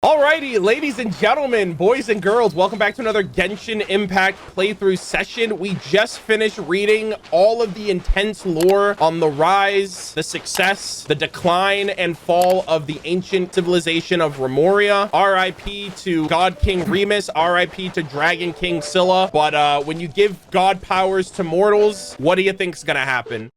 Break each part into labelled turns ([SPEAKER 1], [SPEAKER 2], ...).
[SPEAKER 1] Alrighty, ladies and gentlemen, boys and girls, welcome back to another Genshin Impact playthrough session. We just finished reading all of the intense lore on the rise, the success, the decline, and fall of the ancient civilization of Remoria. RIP to God King Remus, RIP to Dragon King Scylla. But when you give God powers to mortals, what do you think's gonna happen?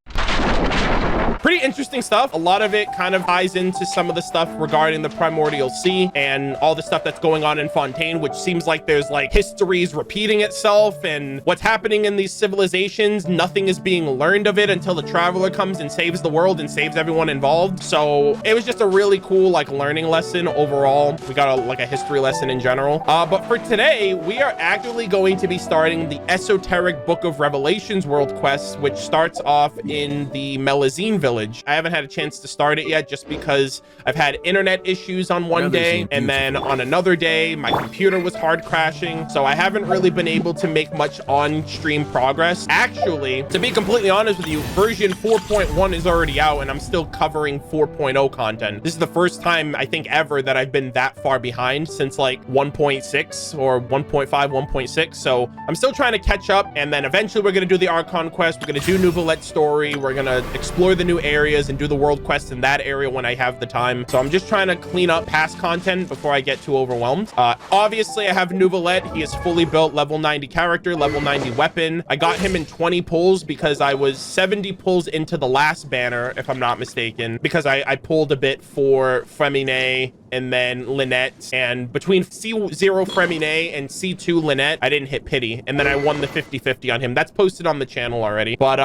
[SPEAKER 1] Pretty interesting stuff. A lot of it kind of ties into some of the stuff regarding the Primordial Sea and all the stuff that's going on in Fontaine, which seems like there's like histories repeating itself, and what's happening in these civilizations, nothing is being learned of it until the traveler comes and saves the world and saves everyone involved. So it was just a really cool like learning lesson overall. We got a history lesson in general. But for today, we are actually going to be starting the Esoteric Book of Revelations world quest, which starts off in the Melazine village. I haven't had a chance to start it yet just because I've had internet issues on one day, and then on another day my computer was hard crashing, so I haven't really been able to make much on-stream progress. Actually, to be completely honest with you, version 4.1 is already out and I'm still covering 4.0 content. This is the first time I think ever that I've been that far behind since like 1.6 or 1.5, 1.6. So I'm still trying to catch up, and then eventually we're going to do the Archon quest, we're going to do Nouvelette's story, we're going to explore the new areas and do the world quest in that area when I have the time. So I'm just trying to clean up past content before I get too overwhelmed. Obviously I have Nouvelette. He is fully built, level 90 character, level 90 weapon. I got him in 20 pulls because I was 70 pulls into the last banner, if I'm not mistaken, because I pulled a bit for Femine and then Lynette, and between C0 Femine and C2 Lynette, I didn't hit pity, and then I won the 50-50 on him. That's posted on the channel already. But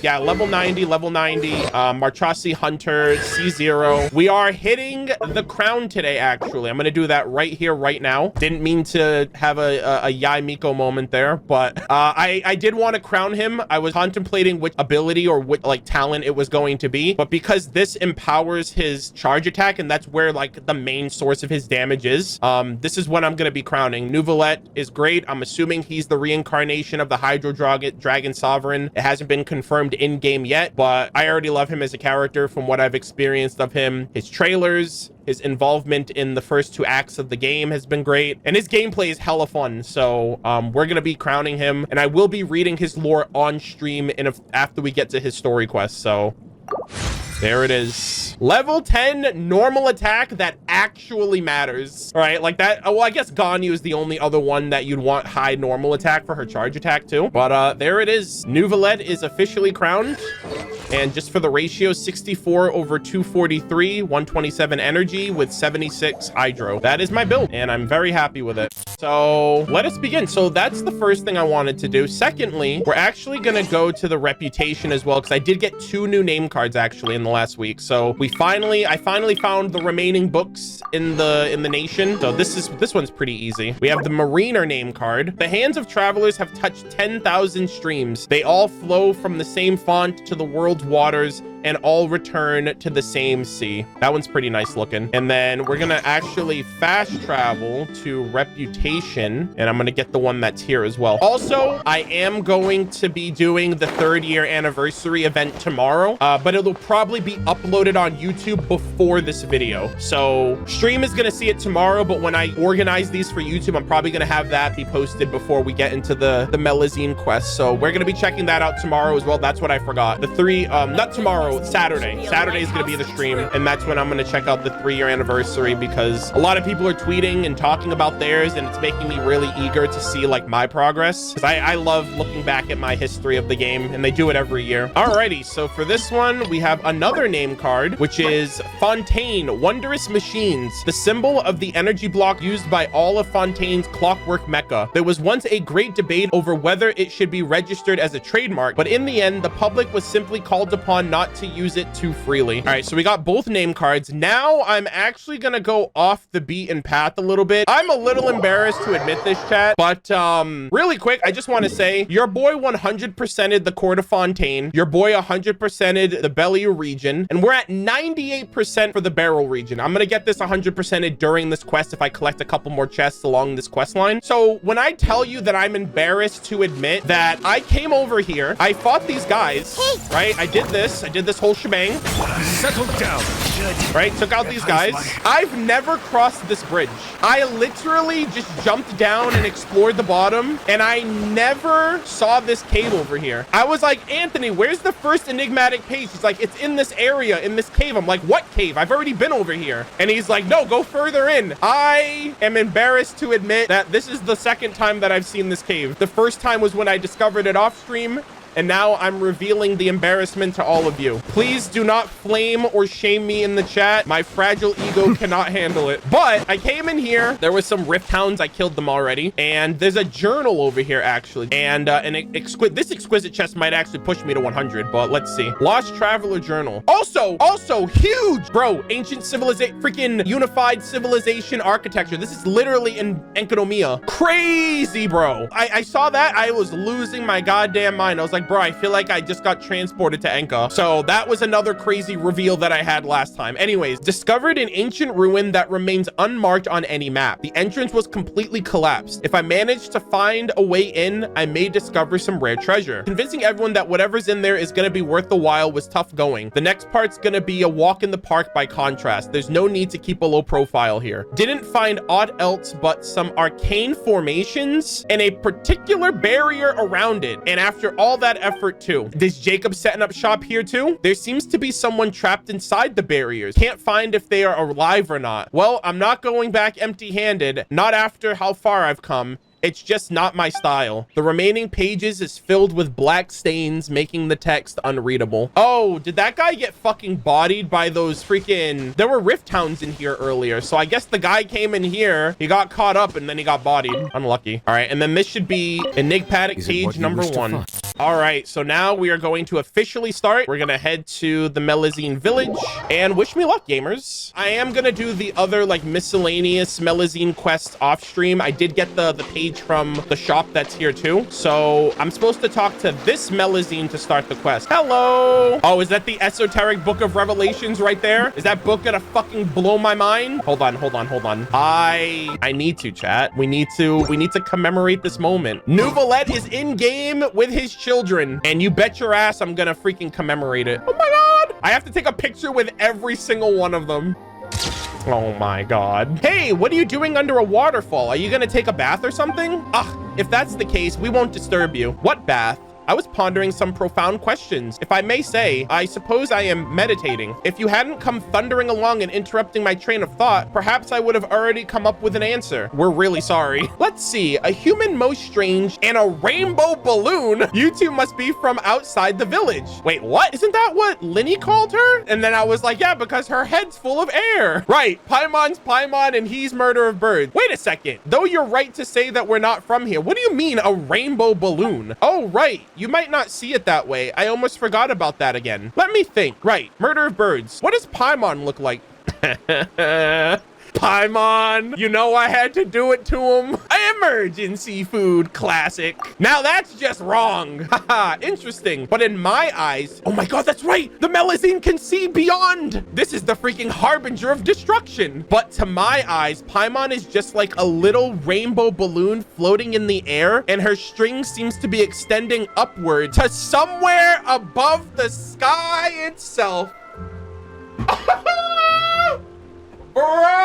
[SPEAKER 1] yeah, level 90, Marchasi Hunter, C0. We are hitting the crown today, actually. I'm gonna do that right here, right now. Didn't mean to have a Yai Miko moment there, but I did want to crown him. I was contemplating which ability or which like talent it was going to be, but because this empowers his charge attack, and that's where like the main source of his damage is, this is what I'm going to be crowning. Nouvelette is great. I'm assuming he's the reincarnation of the Hydro Dragon Sovereign. It hasn't been confirmed in game yet, but I already love him as a character from what I've experienced of him. His trailers, his involvement in the first 2 acts of the game has been great, and his gameplay is hella fun. So we're gonna be crowning him, and I will be reading his lore on stream after we get to his story quest. So there it is. Level 10 normal attack that actually matters. All right, like that. Well, I guess Ganyu is the only other one that you'd want high normal attack for her charge attack too. But there it is. Nouvelette is officially crowned. And just for the ratio, 64 over 243, 127 energy with 76 hydro. That is my build, and I'm very happy with it. So let us begin. So that's the first thing I wanted to do. Secondly, we're actually going to go to the reputation as well, because I did get 2 new name cards actually in the last week. So I finally found the remaining books in the nation. So this one's pretty easy. We have the Mariner name card. The hands of travelers have touched 10,000 streams. They all flow from the same font to the world's waters and all return to the same sea. That one's pretty nice looking. And then we're gonna actually fast travel to reputation, and I'm gonna get the one that's here as well. Also, I am going to be doing the 3rd year anniversary event tomorrow, but it'll probably be uploaded on YouTube before this video. So stream is gonna see it tomorrow, but when I organize these for YouTube, I'm probably gonna have that be posted before we get into the Melazine quest. So we're gonna be checking that out tomorrow as well. That's what I forgot. Not tomorrow, Saturday. Saturday is going to be the stream, and that's when I'm going to check out the 3-year anniversary, because a lot of people are tweeting and talking about theirs, and it's making me really eager to see like my progress, because I love looking back at my history of the game, and they do it every year. Alrighty, so for this one, we have another name card, which is Fontaine, Wondrous Machines, the symbol of the energy block used by all of Fontaine's clockwork mecha. There was once a great debate over whether it should be registered as a trademark, but in the end, the public was simply called upon not to use it too freely. All right, so we got both name cards. Now I'm actually gonna go off the beaten path a little bit. I'm a little embarrassed to admit this, chat, but really quick, I just want to say your boy 100%ed the Court of Fontaine. Your boy 100%ed the Belliu region, and we're at 98% for the Beryl region. I'm gonna get this 100%ed during this quest if I collect a couple more chests along this quest line. So when I tell you that I'm embarrassed to admit that I came over here, I fought these guys, right? I did did this whole shebang.
[SPEAKER 2] Settle down.
[SPEAKER 1] Right, took out these guys. I've never crossed this bridge. I literally just jumped down and explored the bottom, and I never saw this cave over here. I was like, Anthony, where's the first enigmatic page? He's like, it's in this area, in this cave. I'm like, what cave? I've already been over here. And he's like, no, go further in. I am embarrassed to admit that this is the second time that I've seen this cave. The first time was when I discovered it off stream, and now I'm revealing the embarrassment to all of you. Please do not flame or shame me in the chat. My fragile ego cannot handle it. But I came in here. There was some rift hounds. I killed them already. And there's a journal over here, actually. And this exquisite chest might actually push me to 100, but let's see. Lost Traveler Journal. Also huge, bro. Ancient civilization, freaking unified civilization architecture. This is literally in Enkanomiya. Crazy, bro. I saw that. I was losing my goddamn mind. I was like, bro, I feel like I just got transported to Enka. So that was another crazy reveal that I had last time. Anyways, discovered an ancient ruin that remains unmarked on any map. The entrance was completely collapsed. If I manage to find a way in, I may discover some rare treasure. Convincing everyone that whatever's in there is going to be worth the while was tough going. The next part's going to be a walk in the park by contrast. There's no need to keep a low profile here. Didn't find aught else but some arcane formations and a particular barrier around it. And after all that effort too. Is Jacob setting up shop here too? There seems to be someone trapped inside the barriers. Can't find if they are alive or not. Well, I'm not going back empty-handed, not after how far I've come. It's just not my style. The remaining pages is filled with black stains, making the text unreadable. Oh, did that guy get fucking bodied by those freaking... There were rift hounds in here earlier, so I guess the guy came in here, he got caught up, and then he got bodied. Unlucky. All right, and then this should be enigmatic page number 1. All right, so now we are going to officially start. We're gonna head to the Melazine village, and wish me luck, gamers. I am gonna do the other like miscellaneous Melazine quests off stream. I did get the page from the shop that's here too. So I'm supposed to talk to this Melazine to start the quest. Hello. Oh, is that the esoteric book of Revelations right there? Is that book gonna fucking blow my mind? Hold on. I need to, chat. We need to commemorate this moment. Nouvelette is in game with his children, and you bet your ass I'm gonna freaking commemorate it. Oh my god. I have to take a picture with every single one of them. Oh my god. Hey, what are you doing under a waterfall? Are you gonna take a bath or something? Ugh, if that's the case, we won't disturb you. What bath? I was pondering some profound questions. If I may say, I suppose I am meditating. If you hadn't come thundering along and interrupting my train of thought, perhaps I would have already come up with an answer. We're really sorry. Let's see, a human most strange and a rainbow balloon. You two must be from outside the village. Wait, what? Isn't that what Lenny called her? And then I was like, yeah, because her head's full of air. Right, Paimon's Paimon and he's Murder-of-Birds. Wait a second. Though you're right to say that we're not from here, what do you mean a rainbow balloon? Oh, right. You might not see it that way. I almost forgot about that again. Let me think. Right. Murder-of-Birds. What does Paimon look like? Paimon, you know I had to do it to him. Emergency food classic. Now that's just wrong. Haha, interesting. But in my eyes, oh my god, that's right. The Melazine can see beyond. This is the freaking harbinger of destruction. But to my eyes, Paimon is just like a little rainbow balloon floating in the air, and her string seems to be extending upward to somewhere above the sky itself. Bro!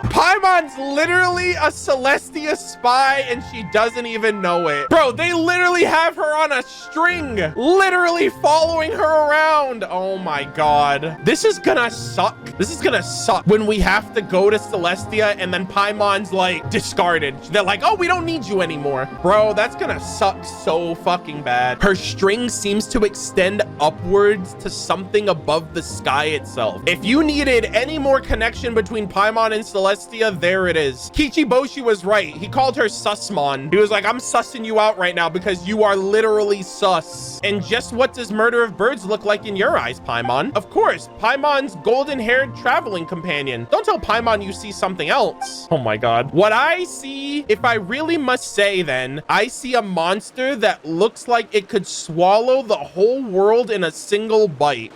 [SPEAKER 1] Paimon's literally a Celestia spy and she doesn't even know it. Bro, they literally have her on a string, literally following her around. Oh my god. This is gonna suck. This is gonna suck when we have to go to Celestia and then Paimon's like discarded. They're like, oh, we don't need you anymore. Bro, that's gonna suck so fucking bad. Her string seems to extend upwards to something above the sky itself. If you needed any more connection between Paimon and Celestia, there it is. Kichiboshi was right. He called her Sussmon. He was like, I'm sussing you out right now because you are literally sus. And just what does Murder-of-Birds look like in your eyes, Paimon? Of course, Paimon's golden-haired traveling companion. Don't tell Paimon you see something else. Oh my god. What I see, if I really must say then, I see a monster that looks like it could swallow the whole world in a single bite.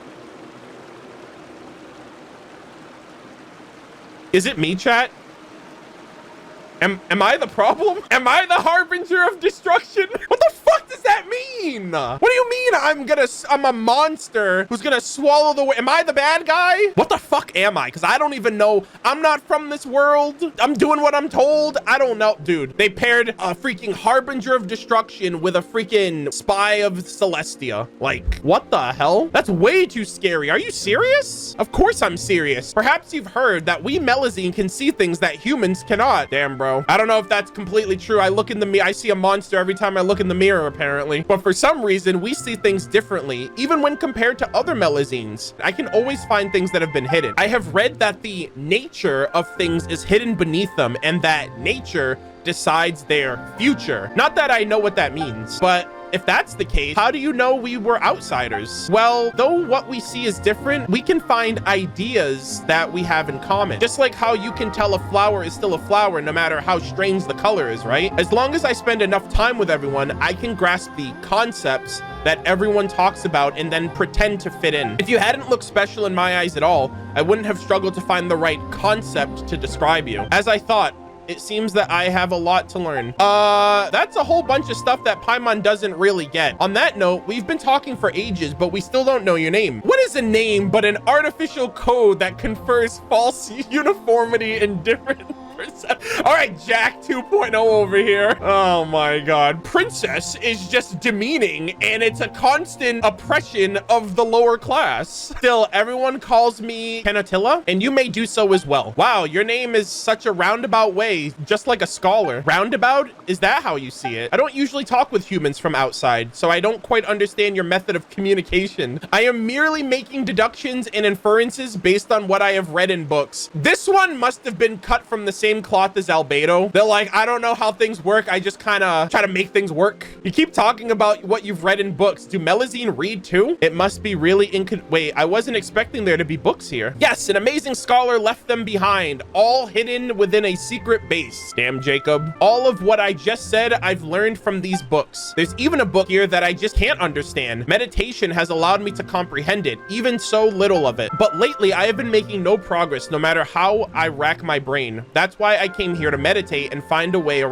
[SPEAKER 1] Is it me, chat? Am I the problem? Am I the harbinger of destruction? What the fuck does that mean? What do you mean I'm a monster who's gonna swallow the... Am I the bad guy? What the fuck am I? Because I don't even know. I'm not from this world. I'm doing what I'm told. I don't know. Dude, they paired a freaking harbinger of destruction with a freaking spy of Celestia. Like, what the hell? That's way too scary. Are you serious? Of course I'm serious. Perhaps you've heard that we Melazine can see things that humans cannot. Damn, bro. I don't know if that's completely true. I look in the mirror. I see a monster every time I look in the mirror, apparently. But for some reason, we see things differently, even when compared to other Melazines. I can always find things that have been hidden. I have read that the nature of things is hidden beneath them, and that nature decides their future. Not that I know what that means, but if that's the case, how do you know we were outsiders? Well, though what we see is different, we can find ideas that we have in common. Just like how you can tell a flower is still a flower no matter how strange the color is, right? As long as I spend enough time with everyone, I can grasp the concepts that everyone talks about and then pretend to fit in. If you hadn't looked special in my eyes at all, I wouldn't have struggled to find the right concept to describe you. As I thought, it seems that I have a lot to learn. That's a whole bunch of stuff that Paimon doesn't really get. On that note, we've been talking for ages, but we still don't know your name. What is a name but an artificial code that confers false uniformity in different... All right, Jack 2.0 over here. Oh my god. Princess is just demeaning, and it's a constant oppression of the lower class. Still, everyone calls me Kenatilla, and you may do so as well. Wow, your name is such a roundabout way, just like a scholar. Roundabout? Is that how you see it? I don't usually talk with humans from outside, so I don't quite understand your method of communication. I am merely making deductions and inferences based on what I have read in books. This one must have been cut from the same cloth as Albedo. They're like, I don't know how things work. I just kind of try to make things work. You keep talking about what you've read in books. Do Melazine read too? It must be really wait, I wasn't expecting there to be books here. Yes, an amazing scholar left them behind, all hidden within a secret base. Damn, Jacob. All of what I just said, I've learned from these books. There's even a book here that I just can't understand. Meditation has allowed me to comprehend it, even so little of it. But lately, I have been making no progress no matter how I rack my brain. That's why I came here to meditate and find a way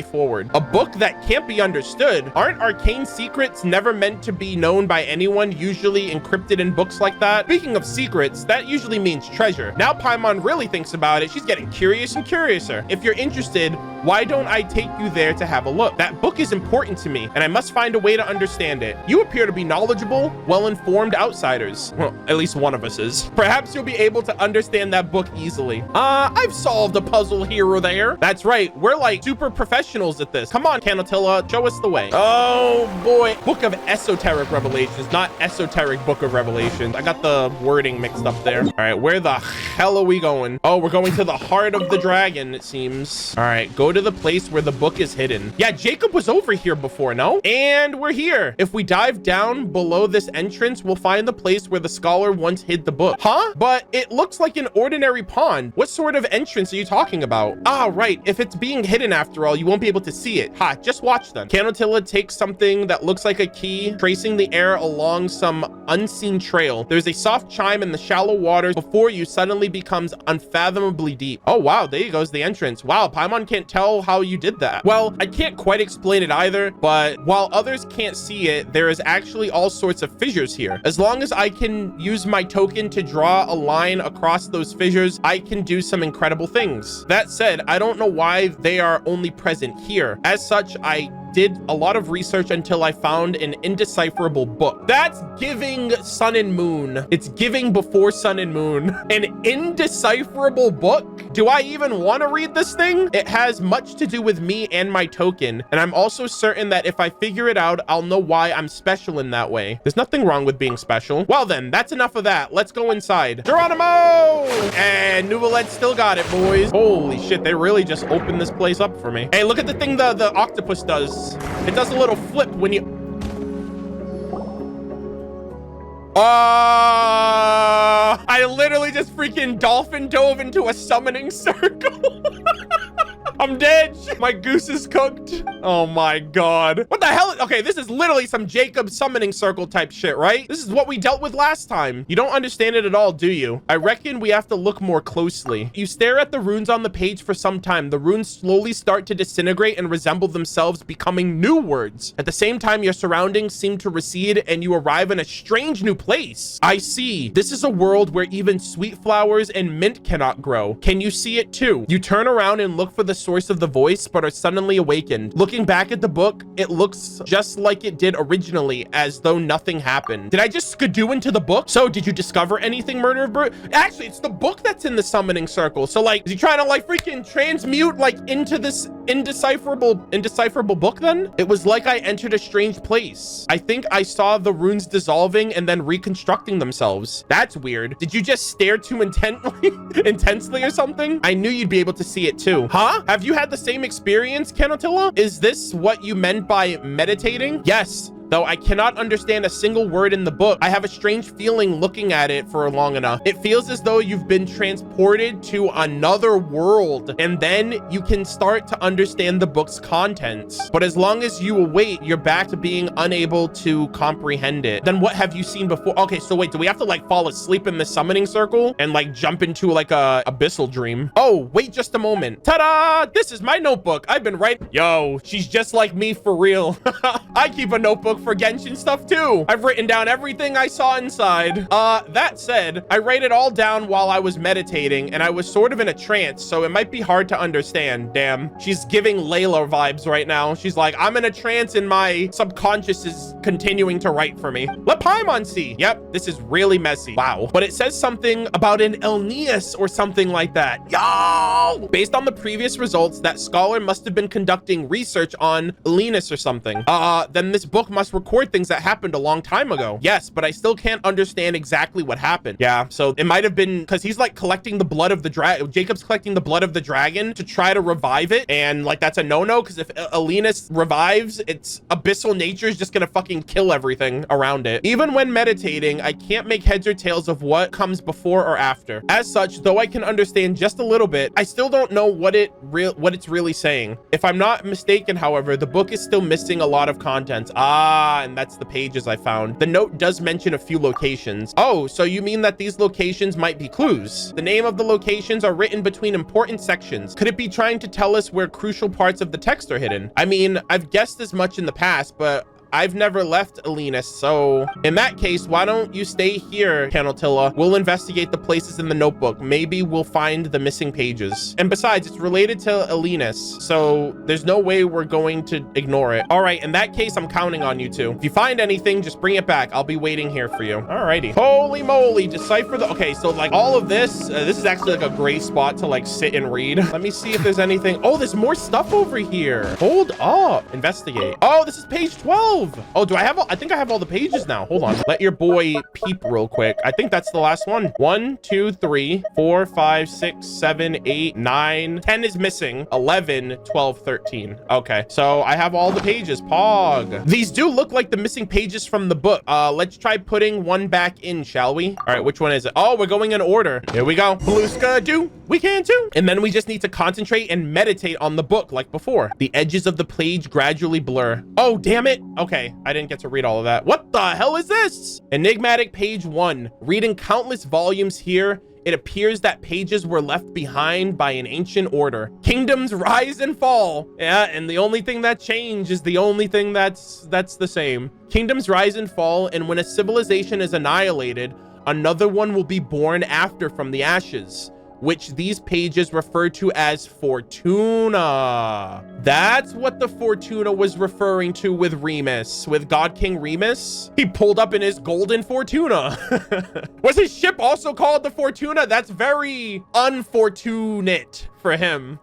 [SPEAKER 1] forward. A book that can't be understood. Aren't arcane secrets never meant to be known by anyone, usually encrypted in books like that? Speaking of secrets, that usually means treasure. Now Paimon really thinks about it. She's getting curious and curiouser. If you're interested, why don't I take you there to have a look? That book is important to me, and I must find a way to understand it. You appear to be knowledgeable, well-informed outsiders. Well, at least one of us is. Perhaps you'll be able to understand that book easily. I've solved a puzzle here or there. That's right. We're like super professionals at this. Come on, Canatilla, show us the way. Oh boy. Book of Esoteric Revelations, not Esoteric Book of Revelations. I got the wording mixed up there. All right, where the hell are we going? Oh, we're going to the heart of the dragon, it seems. All right, go to the place where the book is hidden. Yeah, Jacob was over here before, no? And we're here. If we dive down below this entrance, we'll find the place where the scholar once hid the book. Huh? But it looks like an ordinary pond. What sort of entrance are you talking about? Ah, right. If it's being hidden after all, you won't be able to see it. Ha, just watch then. Canotilla takes something that looks like a key, tracing the air along some unseen trail. There's a soft chime in the shallow waters before you suddenly becomes unfathomably deep. Oh, wow. There goes the entrance. Wow, Paimon can't tell how you did that. Well, I can't quite explain it either, but while others can't see it, there is actually all sorts of fissures here. As long as I can use my token to draw a line across those fissures, I can do some incredible things. That said, I don't know why they are only present here. As such, I did a lot of research until I found an indecipherable book. That's giving Sun and Moon. It's giving before Sun and Moon. An indecipherable book? Do I even want to read this thing? It has much to do with me and my token, and I'm also certain that if I figure it out, I'll know why I'm special in that way. There's nothing wrong with being special. Well then, that's enough of that. Let's go inside. Geronimo! And Nuvalet still got it, boys. Holy shit, they really just opened this place up for me. Hey, look at the thing the octopus does. It does a little flip when you... I literally just freaking dolphin dove into a summoning circle. I'm dead. My goose is cooked. Oh my God. What the hell? Okay, this is literally some Jacob summoning circle type shit, right? This is what we dealt with last time. You don't understand it at all, do you? I reckon we have to look more closely. You stare at the runes on the page for some time. The runes slowly start to disintegrate and resemble themselves, becoming new words. At the same time, your surroundings seem to recede and you arrive in a strange new place. I see. This is a world where even sweet flowers and mint cannot grow. Can you see it too? You turn around and look for the source of the voice, but are suddenly awakened. Looking back at the book, it looks just like it did originally, as though nothing happened. Did I just skidoo into the book? So did you discover anything, Murder of Bird? Actually, it's the book that's in the summoning circle. So like, is he trying to like freaking transmute like into this indecipherable book then? It was like I entered a strange place. I think I saw the runes dissolving and then reconstructing themselves. That's weird. Did you just stare too intensely or something? I knew you'd be able to see it too. Huh? Have you had the same experience, Canotilla? Is this what you meant by meditating? Yes. Though I cannot understand a single word in the book, I have a strange feeling looking at it for long enough. It feels as though you've been transported to another world, and then you can start to understand the book's contents. But as long as you await, you're back to being unable to comprehend it. Then what have you seen before? Okay, so wait, do we have to like fall asleep in the summoning circle and like jump into like a abyssal dream? Oh, wait just a moment. Ta-da! This is my notebook. I've been writing. Yo, she's just like me for real. I keep a notebook for Genshin stuff too. I've written down everything I saw inside. That said, I write it all down while I was meditating, and I was sort of in a trance, so it might be hard to understand. Damn, she's giving Layla vibes right now. She's like, I'm in a trance and my subconscious is continuing to write for me. Let Paimon see. Yep, this is really messy. Wow. But it says something about an Elneas or something like that. Yo! Based on the previous results, that scholar must have been conducting research on Elneas or something. Then this book must record things that happened a long time ago. Yes, but I still can't understand exactly what happened. Yeah, so it might have been because he's like collecting the blood of the dragon. Jacob's collecting the blood of the dragon to try to revive it, and like that's a no-no because if Elneas revives, its abyssal nature is just gonna fucking kill everything around it. Even when meditating, I can't make heads or tails of what comes before or after. As such, though I can understand just a little bit, I still don't know what it's really saying. If I'm not mistaken, however, the book is still missing a lot of contents. And that's the pages I found. The note does mention a few locations. Oh, so you mean that these locations might be clues? The name of the locations are written between important sections. Could it be trying to tell us where crucial parts of the text are hidden? I mean, I've guessed as much in the past, but I've never left Elneas, so in that case, why don't you stay here, Canotilla? We'll investigate the places in the notebook. Maybe we'll find the missing pages. And besides, it's related to Elneas, so there's no way we're going to ignore it. All right, in that case, I'm counting on you two. If you find anything, just bring it back. I'll be waiting here for you. All righty. Holy moly, decipher the... Okay, so like all of this, this is actually like a great spot to like sit and read. Let me see if there's anything. Oh, there's more stuff over here. Hold up. Investigate. Oh, this is page 12. Oh, do I have I think I have all the pages now. Hold on. Let your boy peep real quick. I think that's the last one. 1, 2, 3, 4, 5, 6, 7, 8, 9, 10 is missing. 11, 12, 13. Okay, so I have all the pages. Pog. These do look like the missing pages from the book. Let's try putting one back in, shall we? All right, which one is it? Oh, we're going in order. Here we go. Blueska do. We can too. And then we just need to concentrate and meditate on the book like before. The edges of the page gradually blur. Oh, damn it. Okay, I didn't get to read all of that. What the hell is this? Enigmatic page 1. Reading countless volumes here, it appears that pages were left behind by an ancient order. Kingdoms rise and fall. Yeah, and the only thing that changed is the only thing that's the same. Kingdoms rise and fall, and when a civilization is annihilated, another one will be born after from the ashes, which these pages refer to as Fortuna. That's what the Fortuna was referring to with Remus, with God King Remus. He pulled up in his golden Fortuna. Was his ship also called the Fortuna? That's very unfortunate for him.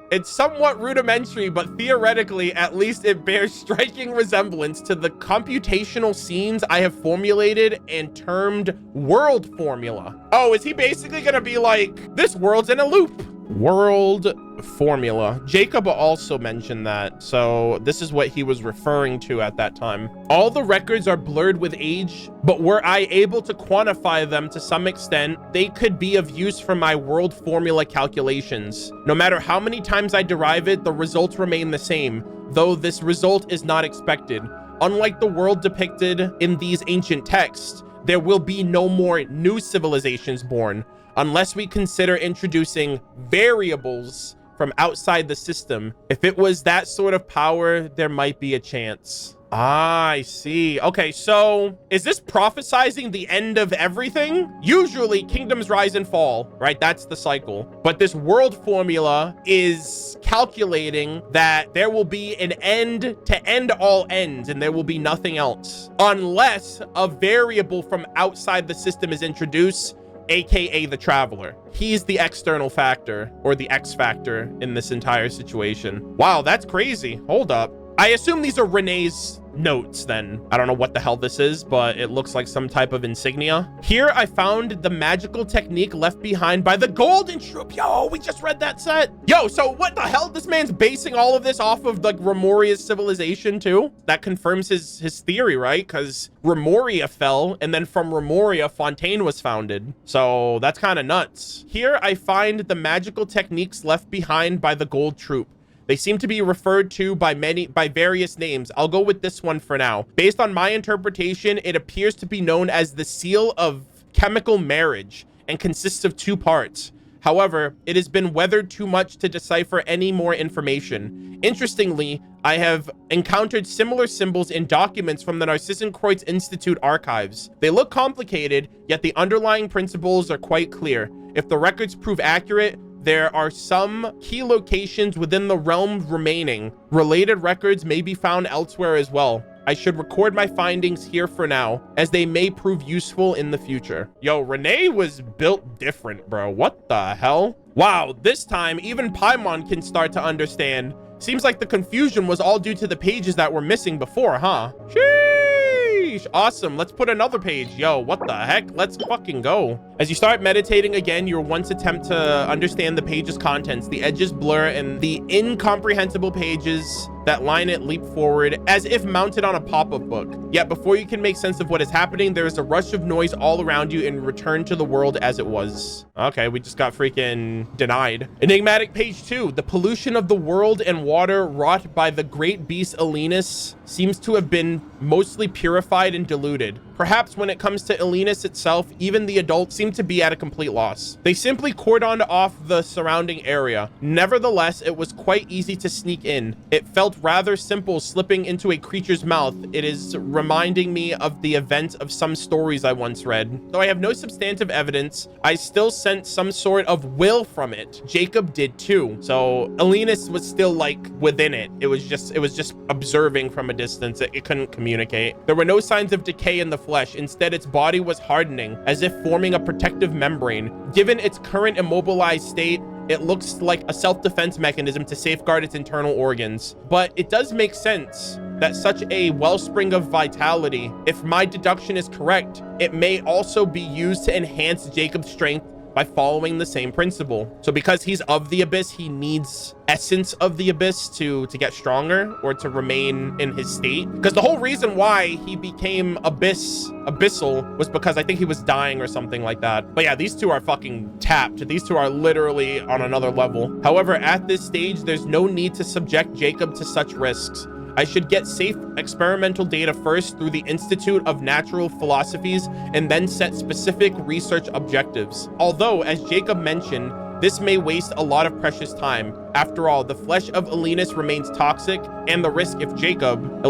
[SPEAKER 1] It's somewhat rudimentary, but theoretically, at least it bears striking resemblance to the computational scenes I have formulated and termed world formula. Oh, is he basically gonna be like, this world's in a loop? World formula. Jacob also mentioned that, so this is what he was referring to at that time. All the records are blurred with age, but were I able to quantify them to some extent, they could be of use for my world formula calculations. No matter how many times I derive it, the results remain the same, though this result is not expected. Unlike the world depicted in these ancient texts, there will be no more new civilizations born, unless we consider introducing variables from outside the system. If it was that sort of power, there might be a chance. Ah, I see. Okay, so is this prophesizing the end of everything? Usually kingdoms rise and fall, right? That's the cycle. But this world formula is calculating that there will be an end to end all ends, and there will be nothing else unless a variable from outside the system is introduced, aka the traveler. He's the external factor, or the X factor in this entire situation. Wow, that's crazy. Hold up. I assume these are Rene's notes then. I don't know what the hell this is, but it looks like some type of insignia. Here I found the magical technique left behind by the golden troop. Yo, we just read that set. Yo, so what the hell? This man's basing all of this off of like Remoria's civilization too? That confirms his theory, right? Because Remoria fell, and then from Remoria, Fontaine was founded. So that's kind of nuts. Here I find the magical techniques left behind by the gold troop. They seem to be referred to by various names. I'll go with this one for now. Based on my interpretation, it appears to be known as the seal of chemical marriage and consists of 2 parts. However, it has been weathered too much to decipher any more information. Interestingly, I have encountered similar symbols in documents from the Narcissenkreuz Institute archives. They look complicated, yet the underlying principles are quite clear. If the records prove accurate, there are some key locations within the realm remaining. Related records may be found elsewhere as well. I should record my findings here for now, as they may prove useful in the future. Yo, Rene was built different, bro. What the hell? Wow, this time even Paimon can start to understand. Seems like the confusion was all due to the pages that were missing before, huh? Sheesh. Awesome. Let's put another page. Yo, what the heck? Let's fucking go. As you start meditating again, your once attempt to understand the page's contents, the edges blur and the incomprehensible pages that line it leap forward as if mounted on a pop-up book. Yet before you can make sense of what is happening, there is a rush of noise all around you and return to the world as it was. Okay, we just got freaking denied. Enigmatic page 2. The pollution of the world and water wrought by the great beast Elenus seems to have been mostly purified and diluted. Perhaps when it comes to Elenus itself, even the adults seem to be at a complete loss. They simply cordoned off the surrounding area. Nevertheless, it was quite easy to sneak in. It felt rather simple slipping into a creature's mouth. It is reminding me of the event of some stories I once read. Though I have no substantive evidence, I still sent some sort of will from it. Jacob did too. So Elenus was still like within it. It was just observing from a distance. It couldn't communicate. There were no signs of decay in the flesh. Instead, its body was hardening, as if forming a protective membrane. Given its current immobilized state, it looks like a self-defense mechanism to safeguard its internal organs. But it does make sense that such a wellspring of vitality, if my deduction is correct, it may also be used to enhance Jacob's strength by following the same principle. So because he's of the abyss, he needs essence of the abyss to get stronger or to remain in his state. Because the whole reason why he became abyssal was because I think he was dying or something like that. But yeah, these two are fucking tapped. These two are literally on another level. However, at this stage, there's no need to subject Jacob to such risks. I should get safe experimental data first through the Institute of Natural Philosophies and then set specific research objectives. Although, as Jacob mentioned, this may waste a lot of precious time. After all, the flesh of Elenus remains toxic, and the risk if Jacob,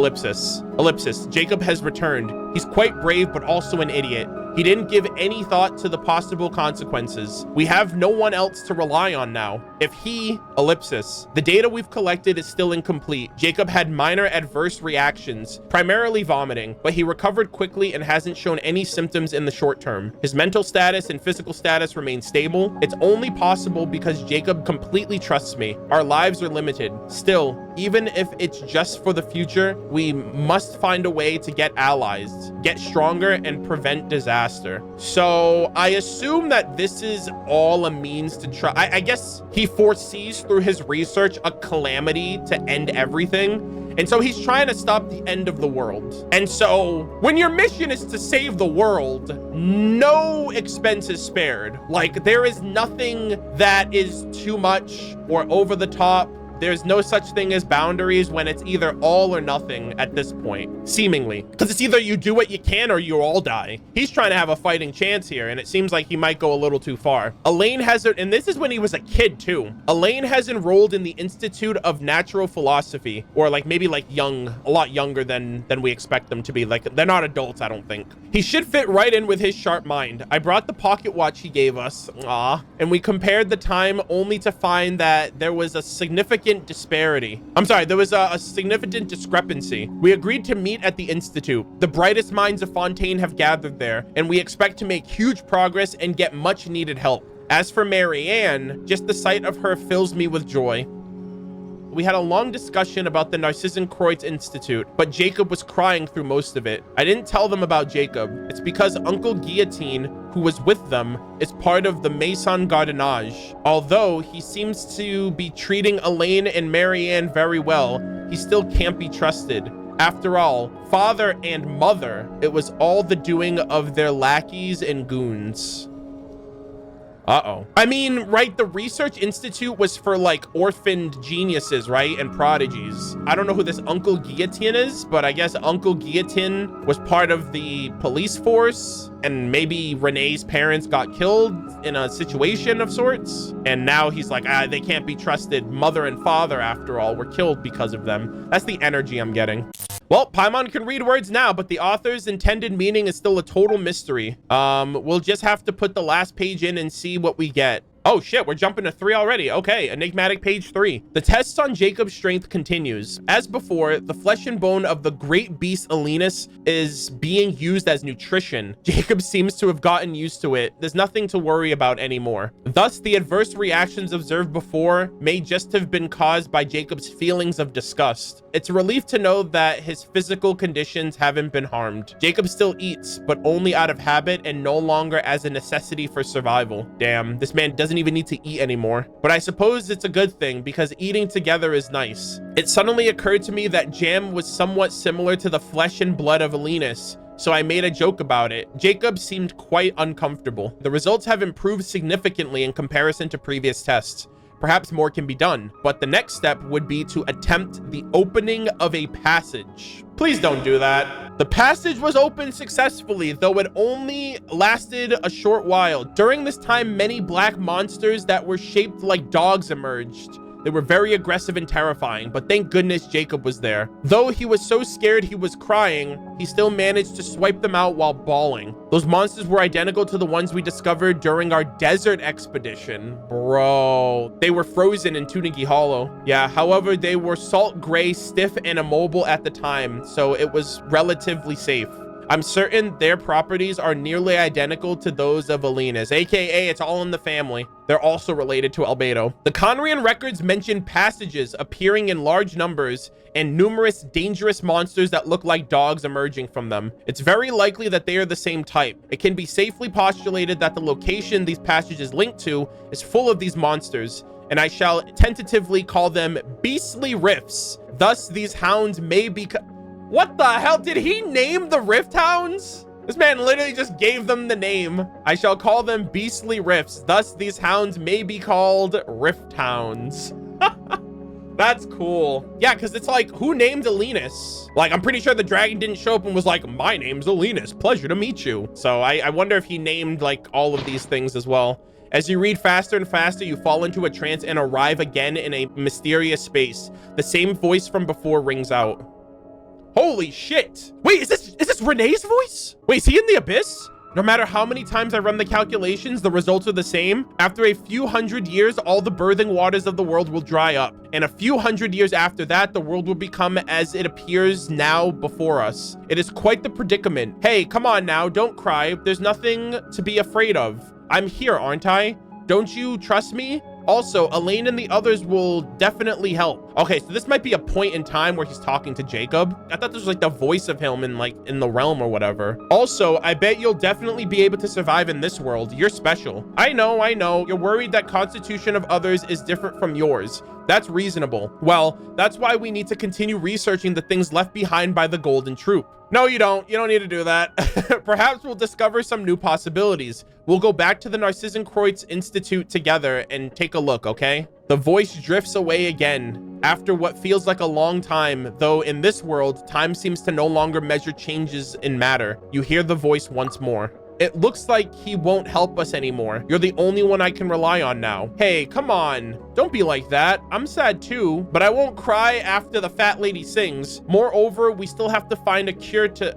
[SPEAKER 1] Jacob has returned. He's quite brave, but also an idiot. He didn't give any thought to the possible consequences. We have no one else to rely on now. If he, the data we've collected is still incomplete. Jacob had minor adverse reactions, primarily vomiting, but he recovered quickly and hasn't shown any symptoms in the short term. His mental status and physical status remain stable. It's only possible because Jacob completely trusts me. Our lives are limited. Still, even if it's just for the future, we must find a way to get allies, get stronger, and prevent disaster. faster. So I assume that this is all a means to try. I guess he foresees through his research a calamity to end everything. And so he's trying to stop the end of the world. And so when your mission is to save the world, no expense is spared. Like, there is nothing that is too much or over the top. There's no such thing as boundaries when it's either all or nothing at this point, seemingly. Because it's either you do what you can or you all die. He's trying to have a fighting chance here, and it seems like he might go a little too far. Elaine has, and this is when he was a kid too. Elaine has enrolled in the Institute of Natural Philosophy, or like maybe like young, a lot younger than we expect them to be. Like, they're not adults, I don't think. He should fit right in with his sharp mind. I brought the pocket watch he gave us, and we compared the time only to find that there was a significant disparity. I'm sorry, there was a significant discrepancy. We agreed to meet at the Institute. The brightest minds of Fontaine have gathered there, and we expect to make huge progress and get much needed help. As for Marianne, just the sight of her fills me with joy. We had a long discussion about the Narcissenkreuz Institute, but Jacob was crying through most of it. I didn't tell them about Jacob. It's because Uncle Guillotine, who was with them, is part of the Maison Gardiennage. Although he seems to be treating Elaine and Marianne very well, he still can't be trusted. After all, father and mother, it was all the doing of their lackeys and goons. Uh-oh. I mean, right, the Research Institute was for, like, orphaned geniuses, right, and prodigies. I don't know who this Uncle Guillotine is, but I guess Uncle Guillotine was part of the police force, and maybe Rene's parents got killed in a situation of sorts, and now he's like, they can't be trusted. Mother and father, after all, were killed because of them. That's the energy I'm getting. Well, Paimon can read words now, but the author's intended meaning is still a total mystery. We'll just have to put the last page in and see what we get. Oh shit, we're jumping to 3 already. Okay, enigmatic page 3. The test on Jacob's strength continues. As before, the flesh and bone of the great beast Elinus is being used as nutrition. Jacob seems to have gotten used to it. There's nothing to worry about anymore. Thus, the adverse reactions observed before may just have been caused by Jacob's feelings of disgust. It's a relief to know that his physical conditions haven't been harmed. Jacob still eats, but only out of habit and no longer as a necessity for survival. Damn, this man doesn't even need to eat anymore. But I suppose it's a good thing because eating together is nice. It suddenly occurred to me that Jam was somewhat similar to the flesh and blood of Elinus, so I made a joke about it. Jacob seemed quite uncomfortable. The results have improved significantly in comparison to previous tests. Perhaps more can be done, but the next step would be to attempt the opening of a passage. Please don't do that. The passage was opened successfully, though it only lasted a short while. During this time, many black monsters that were shaped like dogs emerged. They were very aggressive and terrifying, but thank goodness Jacob was there. Though he was so scared he was crying, he still managed to swipe them out while bawling. Those monsters were identical to the ones we discovered during our desert expedition. Bro, they were frozen in Tunigi Hollow. Yeah, however, they were salt gray, stiff, and immobile at the time, so it was relatively safe. I'm certain their properties are nearly identical to those of Alina's, aka it's all in the family. They're also related to Albedo. The Conrian records mention passages appearing in large numbers and numerous dangerous monsters that look like dogs emerging from them. It's very likely that they are the same type. It can be safely postulated that the location these passages link to is full of these monsters, and I shall tentatively call them beastly rifts. Thus, these hounds may be... What the hell? Did he name the Rift Hounds? This man literally just gave them the name. I shall call them beastly rifts. Thus, these hounds may be called Rift Hounds. That's cool. Yeah, because it's like, who named Elinus? Like, I'm pretty sure the dragon didn't show up and was like, my name's Elinus. Pleasure to meet you. So I wonder if he named like all of these things as well. As you read faster and faster, you fall into a trance and arrive again in a mysterious space. The same voice from before rings out. Holy shit. Wait, is this Rene's voice? Wait, is he in the abyss? No matter how many times I run the calculations, the results are the same. After a few hundred years, all the birthing waters of the world will dry up. And a few hundred years after that, the world will become as it appears now before us. It is quite the predicament. Hey, come on now, don't cry. There's nothing to be afraid of. I'm here, aren't I? Don't you trust me? Also, Elaine and the others will definitely help. Okay, so this might be a point in time where he's talking to Jacob. I thought this was like the voice of him in the realm or whatever. Also, I bet you'll definitely be able to survive in this world. You're special. I know. You're worried that constitution of others is different from yours. That's reasonable. Well, that's why we need to continue researching the things left behind by the Golden Troop. No, you don't. You don't need to do that. Perhaps we'll discover some new possibilities. We'll go back to the Narcissenkreuz Institute together and take a look, okay? The voice drifts away again after what feels like a long time, though in this world, time seems to no longer measure changes in matter. You hear the voice once more. It looks like he won't help us anymore. You're the only one I can rely on now. Hey, come on. Don't be like that. I'm sad too, but I won't cry after the fat lady sings. Moreover, we still have to find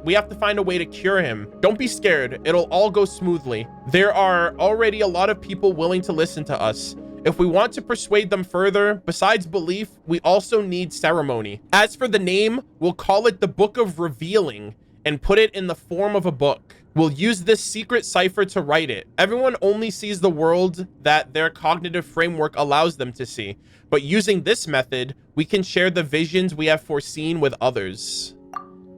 [SPEAKER 1] we have to find a way to cure him. Don't be scared. It'll all go smoothly. There are already a lot of people willing to listen to us. If we want to persuade them further, besides belief, we also need ceremony. As for the name, we'll call it the Book of Revealing and put it in the form of a book. We'll use this secret cipher to write it. Everyone only sees the world that their cognitive framework allows them to see. But using this method, we can share the visions we have foreseen with others.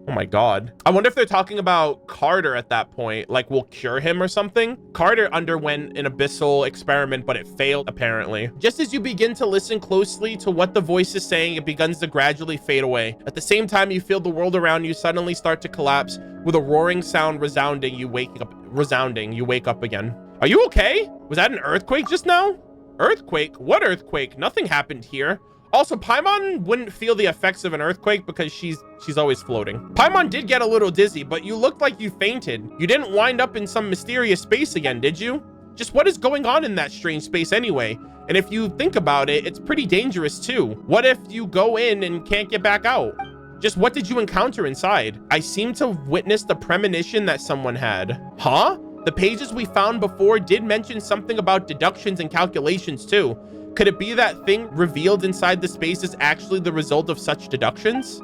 [SPEAKER 1] Oh my God. I wonder if they're talking about Carter at that point, like we'll cure him or something. Carter underwent an abyssal experiment, but it failed apparently. Just as you begin to listen closely to what the voice is saying, it begins to gradually fade away. At the same time, you feel the world around you suddenly start to collapse with a roaring sound resounding. You wake up again. Are you okay? Was that an earthquake just now? Earthquake? What earthquake? Nothing happened here. Also, Paimon wouldn't feel the effects of an earthquake because she's always floating. Paimon did get a little dizzy, but you looked like you fainted. You didn't wind up in some mysterious space again, did you? Just what is going on in that strange space anyway? And if you think about it, it's pretty dangerous too. What if you go in and can't get back out? Just what did you encounter inside? I seem to witness the premonition that someone had. Huh? The pages we found before did mention something about deductions and calculations too. Could it be that thing revealed inside the space is actually the result of such deductions?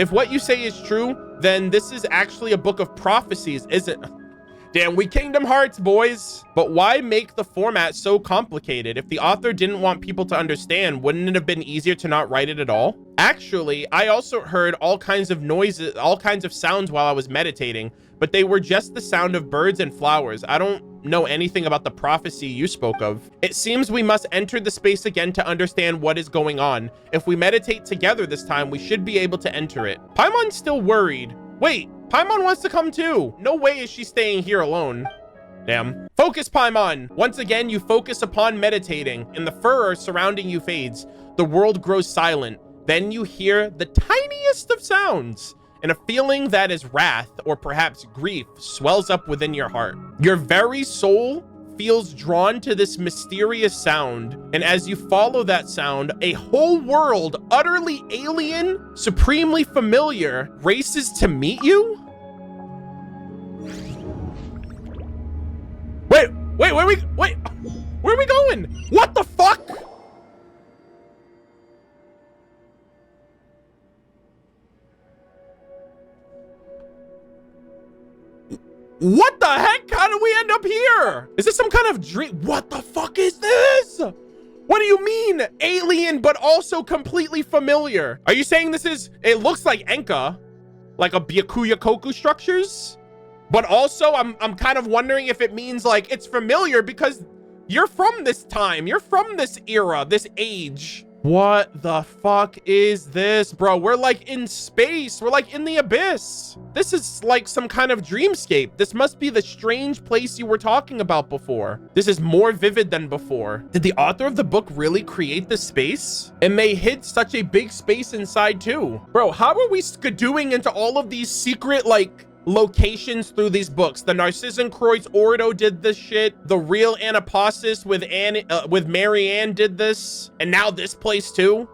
[SPEAKER 1] If what you say is true, then this is actually a book of prophecies, isn't it? Damn, we Kingdom Hearts, boys. But why make the format so complicated? If the author didn't want people to understand, wouldn't it have been easier to not write it at all? Actually, I also heard all kinds of noises, all kinds of sounds while I was meditating, but they were just the sound of birds and flowers. I don't know anything about the prophecy you spoke of. It seems we must enter the space again to understand what is going on. If we meditate together this time, we should be able to enter it. Paimon's still worried. Wait, Paimon wants to come too. No way is she staying here alone. Damn. Focus, Paimon. Once again, you focus upon meditating, and the furor surrounding you fades. The world grows silent. Then you hear the tiniest of sounds, and a feeling that is wrath or perhaps grief swells up within your heart. Your very soul feels drawn to this mysterious sound, and as you follow that sound, a whole world, utterly alien, supremely familiar, races to meet you? Wait, where are we going? What the fuck? What the heck? How did we end up here? Is this some kind of dream? What the fuck is this? What do you mean alien, but also completely familiar? Are you saying this is, it looks like Enka, like a Byakuya Koku structures? But also I'm kind of wondering if it means like it's familiar because you're from this time. You're from this era, this age. What the fuck is this, bro? We're like in space. We're like in the abyss. This is like some kind of dreamscape. This must be the strange place you were talking about before. This is more vivid than before. Did the author of the book really create this space? And they hid such a big space inside too. Bro, how are we skidooing into all of these secret like locations through these books? The Narcissenkreuz Ordo did this shit. The real Anaposis with Marianne did this. And now this place too.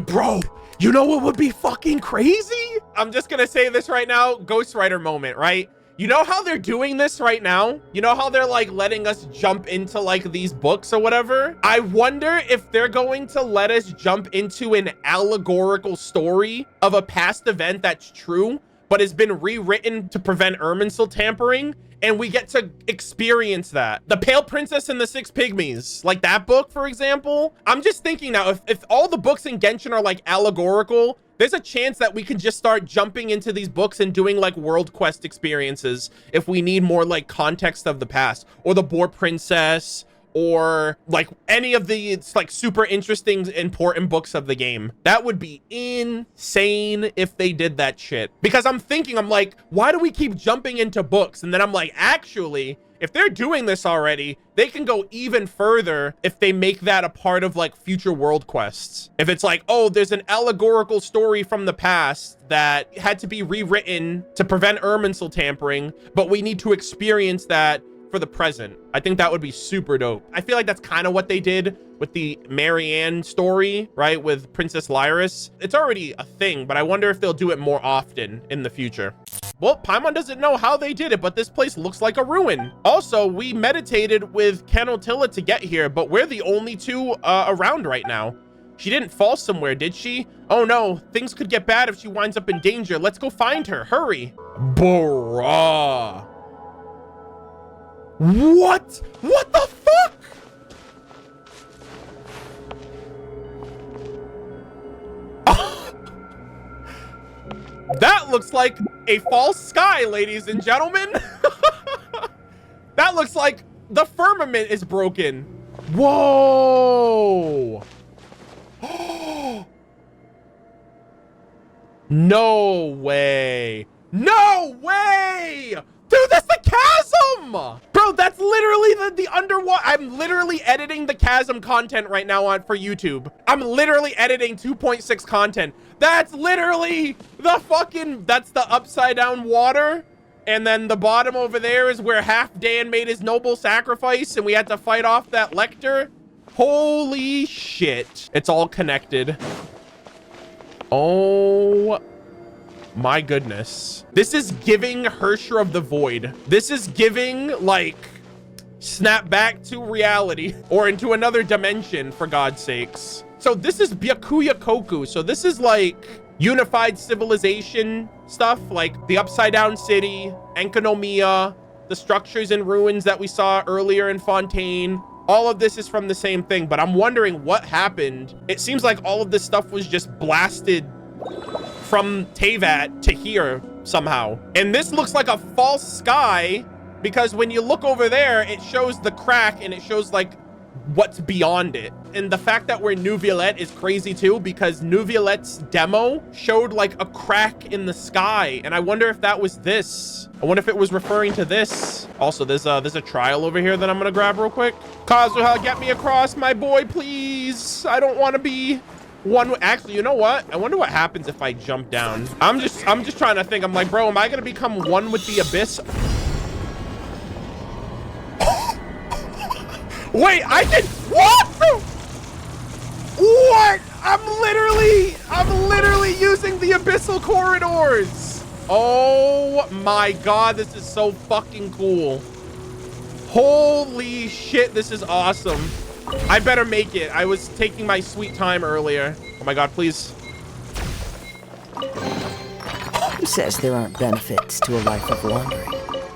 [SPEAKER 1] Bro, you know what would be fucking crazy? I'm just gonna say this right now. Ghostwriter moment, right? You know how they're doing this right now? You know how they're like letting us jump into like these books or whatever? I wonder if they're going to let us jump into an allegorical story of a past event that's true, but has been rewritten to prevent Irminsul tampering, and we get to experience that. The Pale Princess and the Six Pygmies, like that book, for example. I'm just thinking now, if all the books in Genshin are like allegorical, there's a chance that we can just start jumping into these books and doing like world quest experiences if we need more like context of the past, or the Boar Princess, or like any of the like super interesting, important books of the game. That would be insane if they did that shit. Because I'm thinking, I'm like, why do we keep jumping into books? And then I'm like, actually, if they're doing this already, they can go even further if they make that a part of like future world quests. If it's like, oh, there's an allegorical story from the past that had to be rewritten to prevent Irminsul tampering, but we need to experience that for the present. I think that would be super dope. I feel like that's kind of what they did with the Marianne story, right? With Princess Lyris. It's already a thing, but I wonder if they'll do it more often in the future. Well, Paimon doesn't know how they did it, but this place looks like a ruin. Also, we meditated with Canotilla to get here, but we're the only two around right now. She didn't fall somewhere, did she? Oh no, things could get bad if she winds up in danger. Let's go find her. Hurry. Bruh. What? What the fuck? That looks like a false sky, ladies and gentlemen. That looks like the firmament is broken. Whoa. No way. No way. Dude, that's the chasm! Bro, that's literally the underwater. I'm literally editing the chasm content right now for YouTube. I'm literally editing 2.6 content. That's literally the fucking, that's the upside down water. And then the bottom over there is where Half Dan made his noble sacrifice and we had to fight off that Lecter. Holy shit. It's all connected. Oh my goodness. This is giving Hersher of the Void. This is giving like snap back to reality or into another dimension, for God's sakes. So this is Byakuya Koku. So this is like unified civilization stuff, like the upside down city, Enkanomiya, the structures and ruins that we saw earlier in Fontaine. All of this is from the same thing, but I'm wondering what happened. It seems like all of this stuff was just blasted from Teyvat to here somehow. And this looks like a false sky because when you look over there, it shows the crack and it shows like what's beyond it. And the fact that we're in New Violette is crazy too, because New Violette's demo showed like a crack in the sky. And I wonder if that was this. I wonder if it was referring to this. Also, there's a trial over here that I'm gonna grab real quick. Kazuha, get me across, my boy, please. I don't want to be one. Actually, you know what? I wonder what happens if I jump down. I'm just trying to think. I'm like, bro, am I gonna become one with the abyss? Wait, I can, what? What? I'm literally using the abyssal corridors. Oh my God, this is so fucking cool. Holy shit, this is awesome. I better make it. I was taking my sweet time earlier. Oh my God, please.
[SPEAKER 2] Who says there aren't benefits to a life of wandering?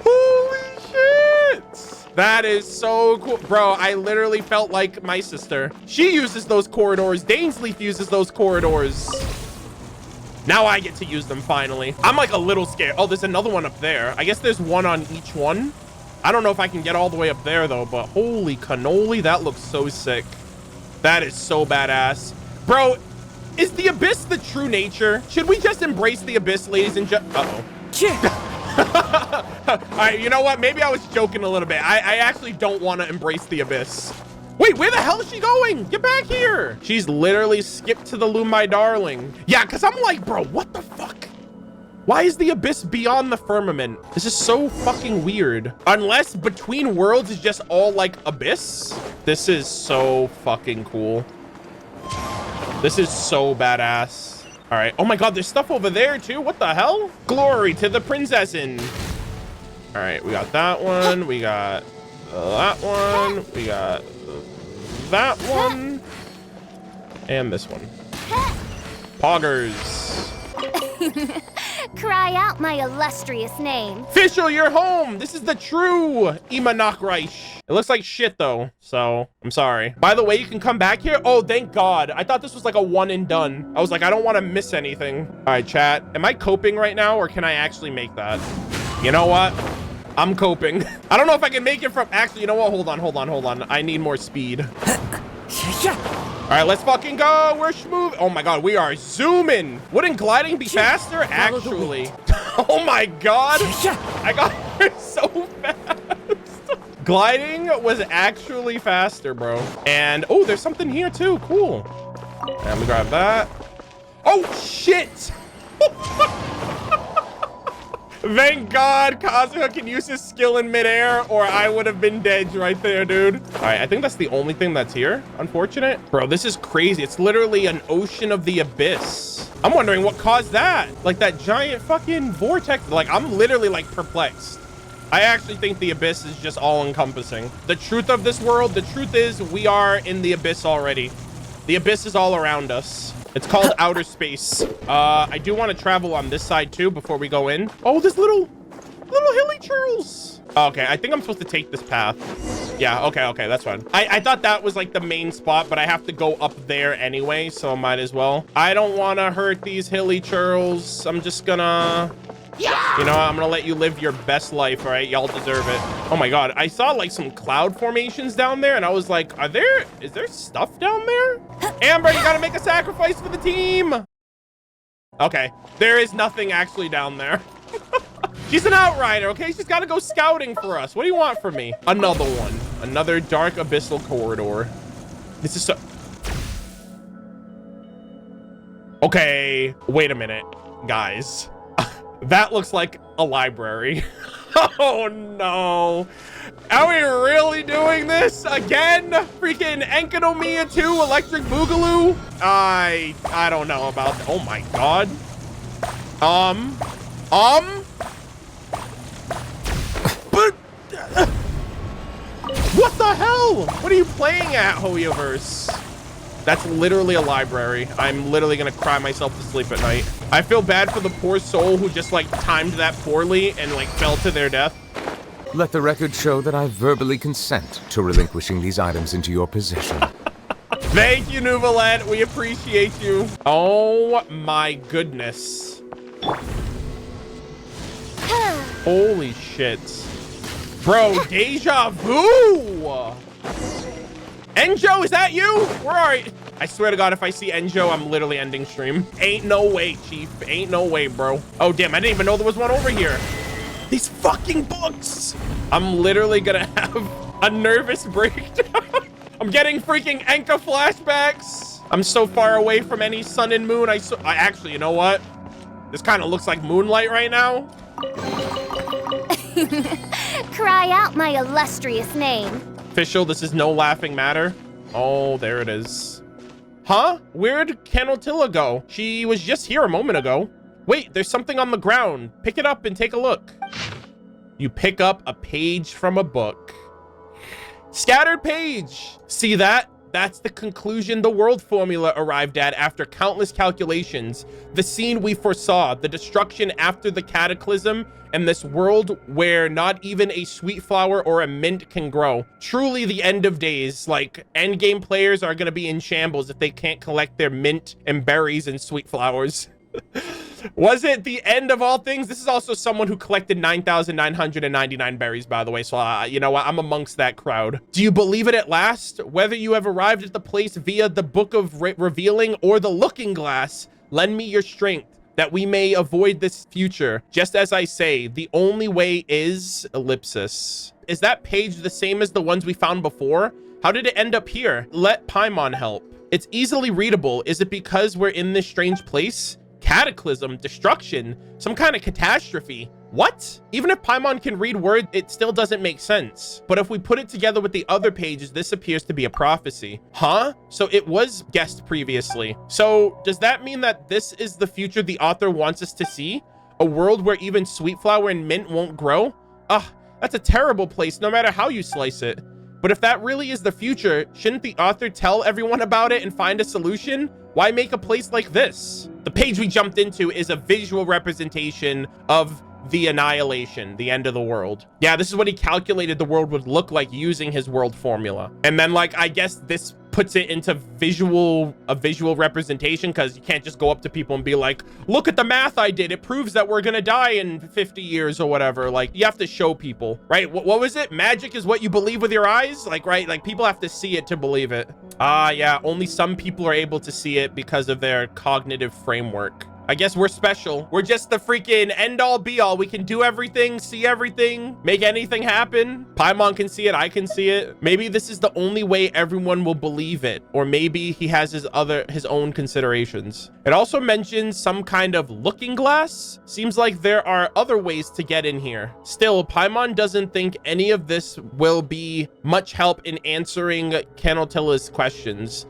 [SPEAKER 1] Holy shit. That is so cool. Bro, I literally felt like my sister. She uses those corridors. Dainsleif uses those corridors. Now I get to use them finally. I'm like a little scared. Oh, there's another one up there. I guess there's one on each one. I don't know if I can get all the way up there though, but holy cannoli, that looks so sick. That is so badass. Bro, is the abyss the true nature? Should we just embrace the abyss, ladies and gentlemen? All right, you know what? Maybe I was joking a little bit. I actually don't want to embrace the abyss. Wait, where the hell is she going? Get back here. She's literally skipped to the loom, my darling. Yeah, because I'm like, bro, what the fuck? Why is the abyss beyond the firmament? This is so fucking weird. Unless Between Worlds is just all like abyss. This is so fucking cool. This is so badass. All right. Oh my God, there's stuff over there too. What the hell? Glory to the princessin. All right, we got that one. We got that one. We got that one. And this one. Poggers.
[SPEAKER 3] Cry out my illustrious name.
[SPEAKER 1] Fischl, you're home. This is the true Imanakreich. It looks like shit though, so I'm sorry. By the way, you can come back here. Oh, thank God. I thought this was like a one and done. I was like, I don't want to miss anything. All right, chat. Am I coping right now, or can I actually make that? You know what? I'm coping. I don't know if I can make it from... Actually, you know what? Hold on. I need more speed. All right, let's fucking go. We're schmoove. Oh my God, we are zooming. Wouldn't gliding be faster? Actually. Oh my God. I got here so fast. Gliding was actually faster, bro. And oh, there's something here too. Cool. Let me grab that. Oh shit. Thank God Kazuha can use his skill in midair, or I would have been dead right there, dude. All right, I think that's the only thing that's here. Unfortunate. Bro, this is crazy. It's literally an ocean of the abyss. I'm wondering what caused that. Like that giant fucking vortex. Like, I'm literally like perplexed. I actually think the abyss is just all encompassing. The truth of this world, the truth is we are in the abyss already. The abyss is all around us. It's called outer space. I do want to travel on this side too before we go in. Oh, this little hilly churls. Okay, I think I'm supposed to take this path. Yeah, okay, that's fine. I thought that was like the main spot, but I have to go up there anyway, so I might as well. I don't want to hurt these hilly churls. I'm just gonna... You know, I'm gonna let you live your best life, all right? Y'all deserve it. Oh my God, I saw like some cloud formations down there, and I was like, is there stuff down there? Amber, you gotta make a sacrifice for the team. Okay, there is nothing actually down there. She's an outrider, okay? She's gotta go scouting for us. What do you want from me? Another one. Another dark abyssal corridor. This is so... Okay, wait a minute, guys. That looks like a library. Oh no. Are we really doing this again? Freaking Enkanomiya 2 Electric Boogaloo? I don't know about that. Oh my God. But what the hell? What are you playing at, Hoyoverse? That's literally a library. I'm literally gonna cry myself to sleep at night. I feel bad for the poor soul who just like timed that poorly and like fell to their death.
[SPEAKER 4] Let the record show that I verbally consent to relinquishing these items into your possession.
[SPEAKER 1] Thank you, Nuvalet. We appreciate you. Oh my goodness. Holy shit. Bro, deja vu. Enjo, is that you? Where are you? I swear to God, if I see Enjo, I'm literally ending stream. Ain't no way, Chief. Ain't no way, bro. Oh, damn. I didn't even know there was one over here. These fucking books. I'm literally gonna have a nervous breakdown. I'm getting freaking Enka flashbacks. I'm so far away from any sun and moon. I actually, you know what? This kind of looks like moonlight right now.
[SPEAKER 3] Cry out my illustrious name.
[SPEAKER 1] Official, this is no laughing matter. Oh, there it is. Huh? Where'd Canotilla go? She was just here a moment ago. Wait, there's something on the ground. Pick it up and take a look. You pick up a page from a book. Scattered page. See that? That's the conclusion the world formula arrived at after countless calculations. The scene we foresaw, the destruction after the cataclysm, and this world where not even a sweet flower or a mint can grow. Truly the end of days. Like, endgame players are gonna be in shambles if they can't collect their mint and berries and sweet flowers. Was it the end of all things? This is also someone who collected 9,999 berries, by the way. So, you know what? I'm amongst that crowd. Do you believe it at last? Whether you have arrived at the place via the Book of Revealing or the Looking Glass, lend me your strength that we may avoid this future. Just as I say, the only way is ellipsis. Is that page the same as the ones we found before? How did it end up here? Let Paimon help. It's easily readable. Is it because we're in this strange place? Cataclysm, destruction, some kind of catastrophe. What? Even if Paimon can read words, it still doesn't make sense. But if we put it together with the other pages, this appears to be a prophecy. Huh? So it was guessed previously. So does that mean that this is the future the author wants us to see? A world where even sweet flower and mint won't grow? Ugh, that's a terrible place no matter how you slice it. But if that really is the future, shouldn't the author tell everyone about it and find a solution? Why make a place like this? The page we jumped into is a visual representation of the annihilation, the end of the world. Yeah, this is what he calculated the world would look like using his world formula. And then, like, I guess this puts it into a visual representation, because you can't just go up to people and be like, look at the math I did. It proves that we're gonna die in 50 years or whatever. Like, you have to show people, right? What was it? Magic is what you believe with your eyes? Like, right? Like, people have to see it to believe it. Yeah, only some people are able to see it because of their cognitive framework. I guess we're special. We're just the freaking end all be all. We can do everything, see everything, make anything happen. Paimon can see it. I can see it. Maybe this is the only way everyone will believe it. Or maybe he has his own considerations. It also mentions some kind of looking glass. Seems like there are other ways to get in here. Still, Paimon doesn't think any of this will be much help in answering Canotilla's questions.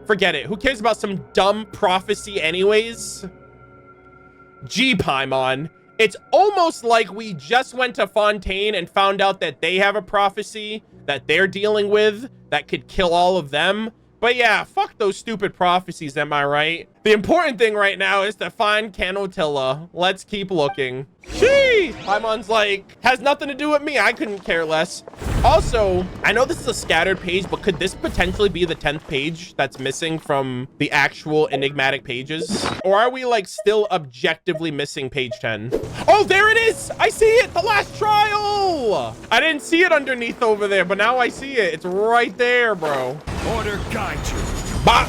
[SPEAKER 1] Forget it. Who cares about some dumb prophecy anyways? Gee, Paimon, it's almost like we just went to Fontaine and found out that they have a prophecy that they're dealing with that could kill all of them. But yeah, fuck those stupid prophecies, am I right? The important thing right now is to find Canotilla. Let's keep looking. Jeez! Paimon's like, has nothing to do with me. I couldn't care less. Also, I know this is a scattered page, but could this potentially be the 10th page that's missing from the actual enigmatic pages? Or are we like still objectively missing page 10? Oh, there it is! I see it! The last trial! I didn't see it underneath over there, but now I see it. It's right there, bro.
[SPEAKER 5] Order guide you.
[SPEAKER 1] Bah!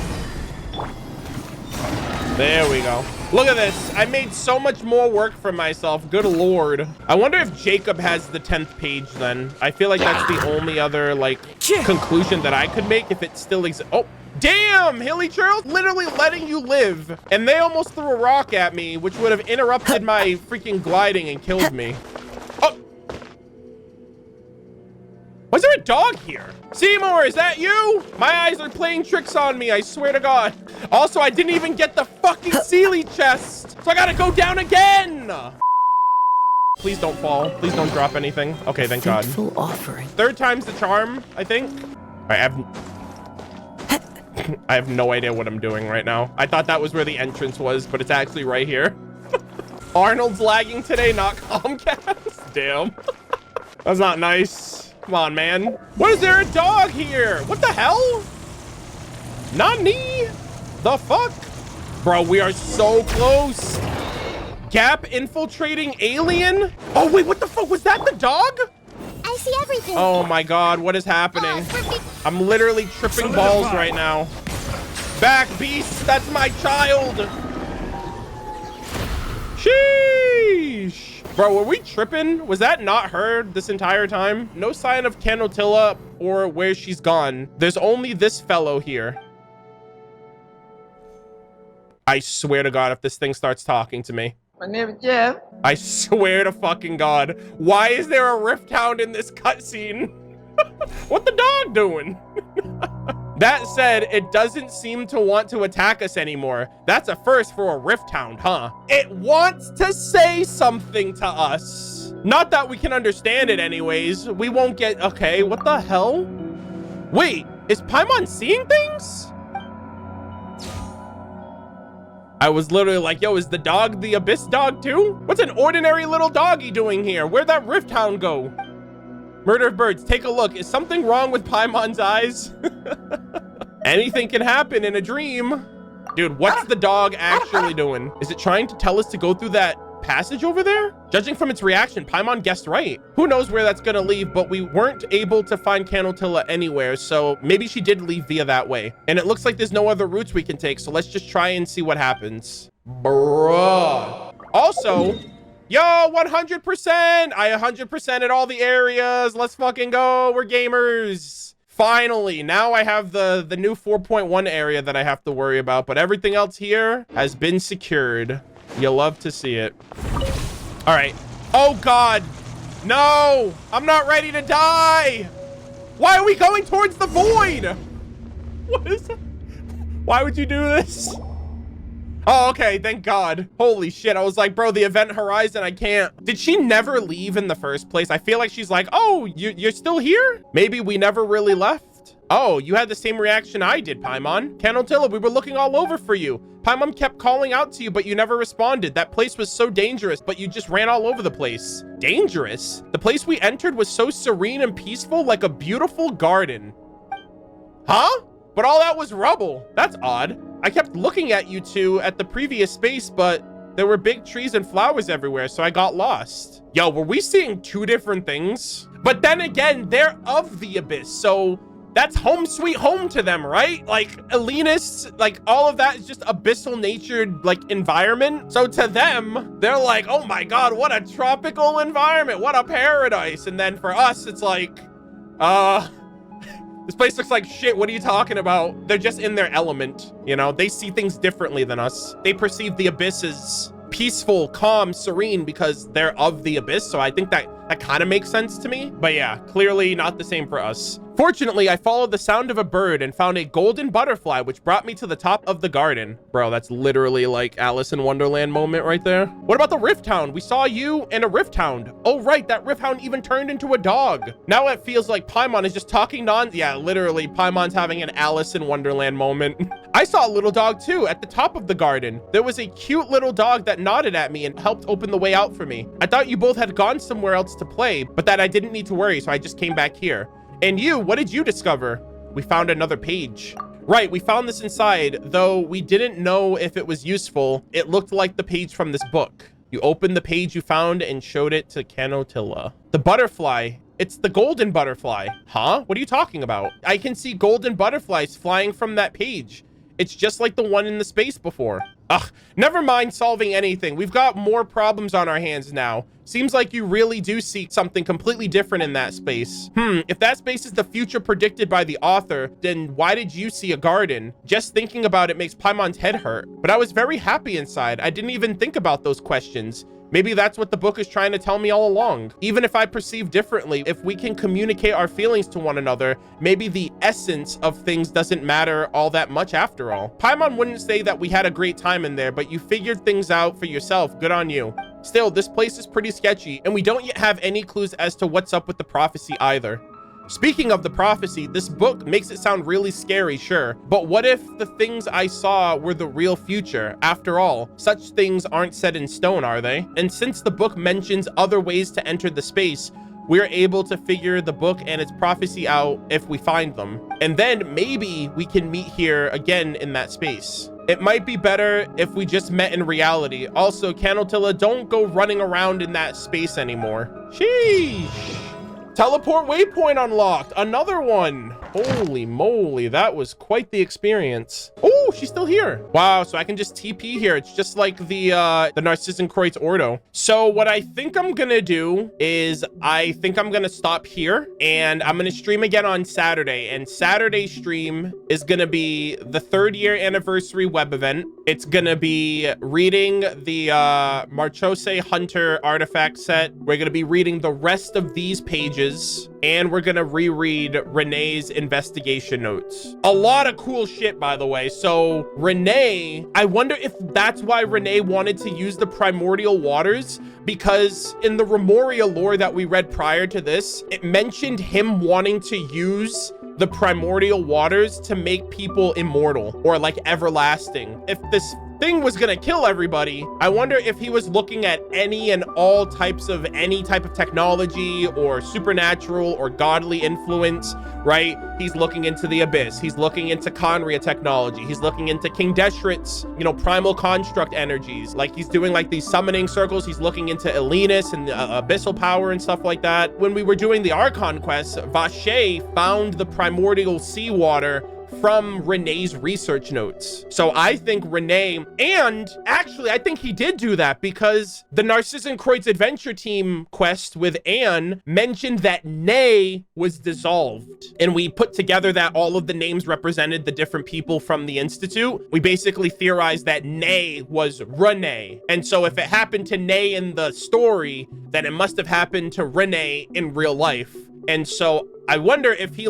[SPEAKER 1] There we go. Look at this. I made so much more work for myself. Good lord. I wonder if Jacob has the 10th page then. I feel like that's the only other like conclusion that I could make if it still exists. Oh, damn! Hilly Churls literally letting you live. And they almost threw a rock at me, which would have interrupted my freaking gliding and killed me. Oh! Was there a dog here? Seymour, is that you? My eyes are playing tricks on me, I swear to God. Also, I didn't even get the fucking Sealy chest, so I gotta go down again. Please don't fall. Please don't drop anything. Okay, thank God.
[SPEAKER 2] Full offering.
[SPEAKER 1] Third time's the charm, I think. I have no idea what I'm doing right now. I thought that was where the entrance was, but it's actually right here. Arnold's lagging today, not Comcast. Damn. That's not nice. Come on, man. What is there a dog here? What the hell? Nani? The fuck? Bro, we are so close. Gap infiltrating alien? Oh, wait, what the fuck? Was that the dog?
[SPEAKER 3] I see everything.
[SPEAKER 1] Oh my God, what is happening? I'm literally tripping balls right now. Back, beast. That's my child. Sheesh. Bro, were we tripping? Was that not her this entire time? No sign of Canotilla or where she's gone. There's only this fellow here. I swear to God, if this thing starts talking to me.
[SPEAKER 6] My name is Jeff.
[SPEAKER 1] I swear to fucking God. Why is there a rift hound in this cutscene? What the dog doing? That said, it doesn't seem to want to attack us anymore. That's a first for a rift hound, huh? It wants to say something to us. Not that we can understand it anyways. We won't get... Okay, what the hell? Wait, is Paimon seeing things? I was literally like, yo, is the dog the abyss dog too? What's an ordinary little doggy doing here? Where'd that rift hound go? Murder of Birds, take a look. Is something wrong with Paimon's eyes? Anything can happen in a dream. Dude, what's the dog actually doing? Is it trying to tell us to go through that passage over there? Judging from its reaction, Paimon guessed right. Who knows where that's gonna leave, but we weren't able to find Canotilla anywhere, so maybe she did leave via that way. And it looks like there's no other routes we can take, so let's just try and see what happens. Bruh. Also, yo, 100%! I 100% at all the areas. Let's fucking go. We're gamers. Finally, now I have the new 4.1 area that I have to worry about, but everything else here has been secured. You'll love to see it. All right. Oh, God. No, I'm not ready to die. Why are we going towards the void? What is that? Why would you do this? Oh, okay, thank God. Holy shit, I was like, bro, the event horizon, I can't. Did she never leave in the first place? I feel like she's like, oh, you're still here? Maybe we never really left? left. Oh, you had the same reaction I did, Paimon. Canotilla, we were looking all over for you. Paimon kept calling out to you, but you never responded. That place was so dangerous, but you just ran all over the place. Dangerous? The place we entered was so serene and peaceful, like a beautiful garden. Huh? But all that was rubble. That's odd. I kept looking at you two at the previous space, but there were big trees and flowers everywhere, so I got lost. Yo, were we seeing two different things? But then again, they're of the abyss, so that's home sweet home to them, right? Like, Elenus, like, all of that is just abyssal natured, like, environment. So to them, they're like, oh my God, what a tropical environment. What a paradise. And then for us, it's like, this place looks like shit. What are you talking about? They're just in their element, you know? They see things differently than us. They perceive the abyss as peaceful, calm, serene because they're of the abyss. So I think that kind of makes sense to me. But yeah, clearly not the same for us. Fortunately, I followed the sound of a bird and found a golden butterfly, which brought me to the top of the garden. Bro, that's literally like Alice in Wonderland moment right there. What about the Rift Hound? We saw you and a Rift Hound. Oh, right. That Rift Hound even turned into a dog. Now it feels like Paimon is just talking yeah, literally, Paimon's having an Alice in Wonderland moment. I saw a little dog too at the top of the garden. There was a cute little dog that nodded at me and helped open the way out for me. I thought you both had gone somewhere else to play, but that I didn't need to worry, so I just came back here. And you, what did you discover? We found another page. Right, we found this inside, though we didn't know if it was useful. It looked like the page from this book. You opened the page you found and showed it to Canotilla. The butterfly. It's the golden butterfly. Huh? What are you talking about? I can see golden butterflies flying from that page. It's just like the one in the space before. Ugh, never mind solving anything. We've got more problems on our hands now. Seems like you really do see something completely different in that space. If that space is the future predicted by the author, then why did you see a garden? Just thinking about it makes Paimon's head hurt. But I was very happy inside. I didn't even think about those questions. Maybe that's what the book is trying to tell me all along. Even if I perceive differently, if we can communicate our feelings to one another, maybe the essence of things doesn't matter all that much after all. Paimon wouldn't say that we had a great time in there, but you figured things out for yourself. Good on you. Still, this place is pretty sketchy, and we don't yet have any clues as to what's up with the prophecy either. Speaking of the prophecy, this book makes it sound really scary, sure. But what if the things I saw were the real future? After all, such things aren't set in stone, are they? And since the book mentions other ways to enter the space, we're able to figure the book and its prophecy out if we find them. And then maybe we can meet here again in that space. It might be better if we just met in reality. Also, Canotilla, don't go running around in that space anymore. Sheesh. Teleport waypoint unlocked. Another one. Holy moly, that was quite the experience. Oh, she's still here. Wow, so I can just TP here. It's just like the Narcissan Kreutz Ordo. So what I think I'm gonna do is I think I'm gonna stop here and I'm gonna stream again on Saturday. And Saturday's stream is gonna be the 3rd year anniversary web event. It's gonna be reading the Marchose Hunter artifact set. We're gonna be reading the rest of these pages, and we're gonna reread Rene's investigation notes. A lot of cool shit, by the way. So Rene, I wonder if that's why Rene wanted to use the primordial waters, because in the Remoria lore that we read prior to this, it mentioned him wanting to use the primordial waters to make people immortal or like everlasting. If this thing was gonna kill everybody, I wonder if he was looking at any and all types of any type of technology or supernatural or godly influence, right? He's looking into the abyss. He's looking into Conria technology. He's looking into King Deshret's, primal construct energies. Like he's doing like these summoning circles. He's looking into Elenus and abyssal power and stuff like that. When we were doing the Archon quest, Vache found the primordial seawater from Rene's research notes. So I think Rene, and actually I think he did do that because the Narcissan Kreutz adventure team quest with Anne mentioned that Ne was dissolved. And we put together that all of the names represented the different people from the Institute. We basically theorized that Ne was Rene. And so if it happened to Ne in the story, then it must have happened to Rene in real life. And so I wonder if he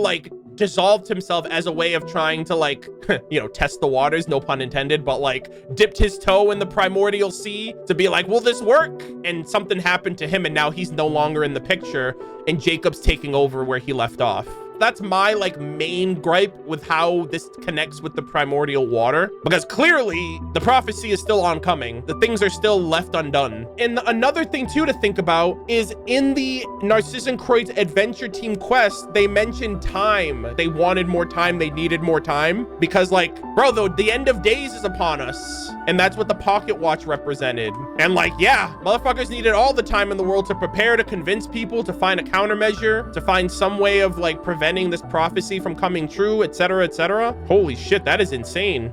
[SPEAKER 1] dissolved himself as a way of trying to test the waters, no pun intended, but dipped his toe in the primordial sea to be like, will this work? And something happened to him and now he's no longer in the picture and Jacob's taking over where he left off. that's my like main gripe with how this connects with the primordial water, because clearly the prophecy is still oncoming. The things are still left undone. And another thing too to think about is in the Narcissan Croyd's adventure team quest, they mentioned time. They wanted more time. They needed more time because like, bro, the end of days is upon us. And that's what the pocket watch represented. And like, yeah, motherfuckers needed all the time in the world to prepare, to convince people, to find a countermeasure, to find some way of like preventing this prophecy from coming true, etc., etc. Holy shit, that is insane.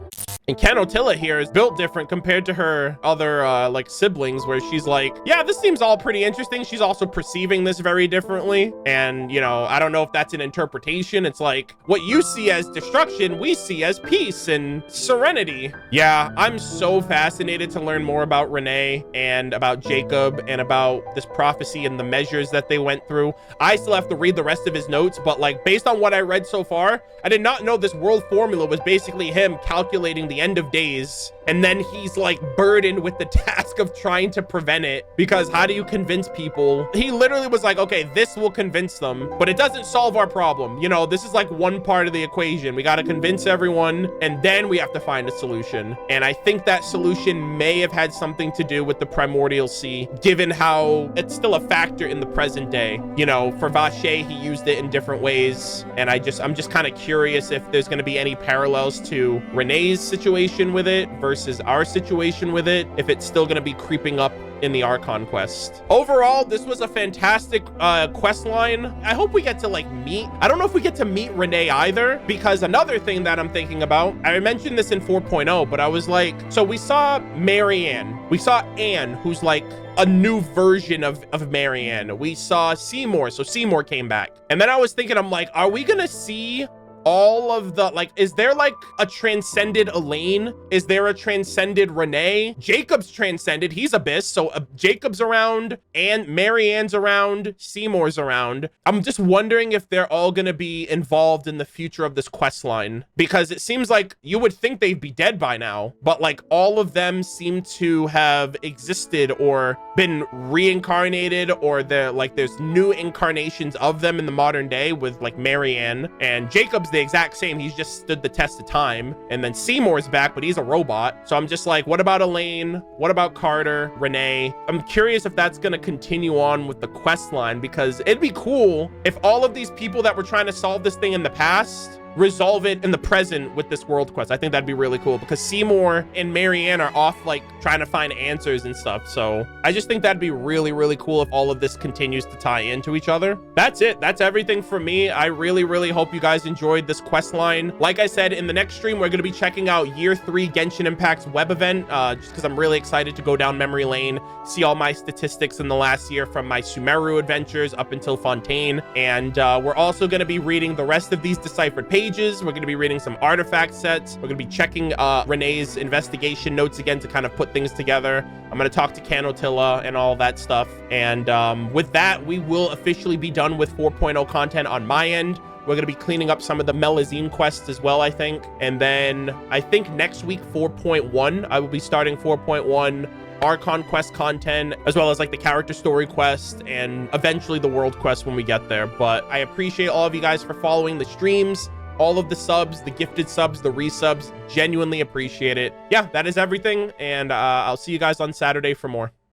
[SPEAKER 1] And Canotilla here is built different compared to her other like siblings, where she's like, yeah, this seems all pretty interesting. She's also perceiving this very differently. And, you know, I don't know if that's an interpretation. It's like what you see as destruction, we see as peace and serenity. Yeah, I'm so fascinated to learn more about Rene and about Jacob and about this prophecy and the measures that they went through. I still have to read the rest of his notes, but like based on what I read so far, I did not know this world formula was basically him calculating the end of days, and then he's like burdened with the task of trying to prevent it, because how do you convince people? He literally was like, okay, this will convince them, but it doesn't solve our problem. You know, this is like one part of the equation. We got to convince everyone, and then we have to find a solution. And I think that solution may have had something to do with the primordial sea, given how it's still a factor in the present day. You know, for Vache, he used it in different ways, and I'm just kind of curious if there's going to be any parallels to Rene's situation with it versus our situation with it, if it's still going to be creeping up in the Archon quest. Overall, this was a fantastic quest line. I hope we get to like meet, I don't know if we get to meet Rene either, because another thing that I'm thinking about, I mentioned this in 4.0, but I was like, so we saw Marianne, we saw Anne, who's like a new version of Marianne. We saw Seymour, so Seymour came back. And then I was thinking, I'm like, are we gonna see all of the, like, is there like a transcended Elaine? Is there a transcended Rene? Jacob's transcended, he's Abyss, so Jacob's around, and Marianne's around, Seymour's around. I'm just wondering if they're all gonna be involved in the future of this quest line, because it seems like you would think they'd be dead by now, but like all of them seem to have existed or been reincarnated, or they're like there's new incarnations of them in the modern day, with like Marianne, and Jacob's the exact same. He's just stood the test of time. And then Seymour's back, but he's a robot. So I'm just like, what about Elaine? What about Carter, Rene? I'm curious if that's going to continue on with the quest line, because it'd be cool if all of these people that were trying to solve this thing in the past resolve it in the present with this world quest. I think that'd be really cool, because Seymour and Marianne are off like trying to find answers and stuff. So I just think that'd be really, really cool if all of this continues to tie into each other. That's it. That's everything from me. I really, really hope you guys enjoyed this quest line. Like I said, in the next stream, we're going to be checking out Year 3 Genshin Impact's web event, just because I'm really excited to go down memory lane, see all my statistics in the last year from my Sumeru adventures up until Fontaine. And we're also going to be reading the rest of these deciphered pages. We're going to be reading some artifact sets. We're going to be checking Rene's investigation notes again to kind of put things together. I'm going to talk to Canotilla and all that stuff. And with that, we will officially be done with 4.0 content on my end. We're going to be cleaning up some of the Melazine quests as well, I think. And then I think next week, 4.1, I will be starting 4.1 Archon quest content, as well as like the character story quest and eventually the world quest when we get there. But I appreciate all of you guys for following the streams, all of the subs, the gifted subs, the resubs. Genuinely appreciate it. Yeah, that is everything. And I'll see you guys on Saturday for more.